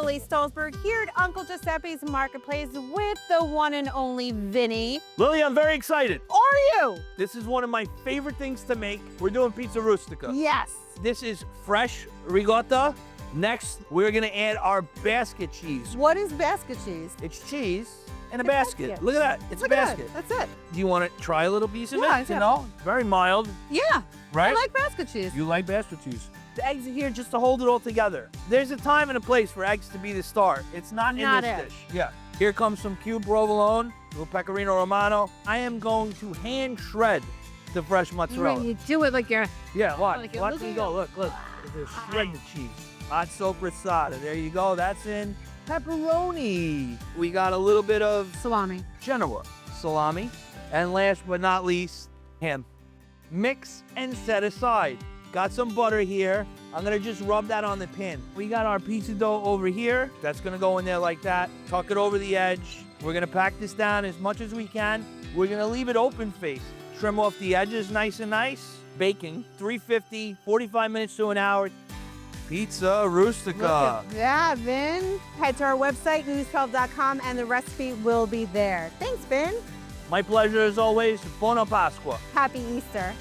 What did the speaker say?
Lily Stolzberg here at Uncle Giuseppe's Marketplace with the one and only Vinny. Lily, I'm very excited. Are you? This is one of my favorite things to make. We're doing pizza rustica. Yes. This is fresh ricotta. Next, we're gonna add our basket cheese. What is basket cheese? It's cheese in a A basket. basket. Look at that, it's Look a at basket. that. That's it. Do you want to try a little piece of Yeah, it? You know, very mild, Yeah. right? I like basket cheese. You like basket cheese. The eggs are here just to hold it all together. There's a time and a place for eggs to be the start. It's not in Not this it. dish. Yeah. Here comes some cubed provolone, little pecorino romano. I am going to hand shred the fresh mozzarella. You do it like you're... Yeah, watch. Like, Watch look me at go. you. Look, look. There's shred the cheese. Hot sopresata. There you go. That's in. Pepperoni. We got a little bit of Salami. genoa, salami, and last but not least, ham. Mix and set aside. Got some butter here. I'm gonna just rub that on the pan. We got our pizza dough over here. That's gonna go in there like that. Tuck it over the edge. We're gonna pack this down as much as we can. We're gonna leave it open face. Trim off the edges nice and nice. Baking, 350, 45 minutes to an hour. Pizza rustica. Look at that, Vin. Head to our website, news12.com, and the recipe will be there. Thanks, Vin. My pleasure as always. Buona Pasqua. Happy Easter.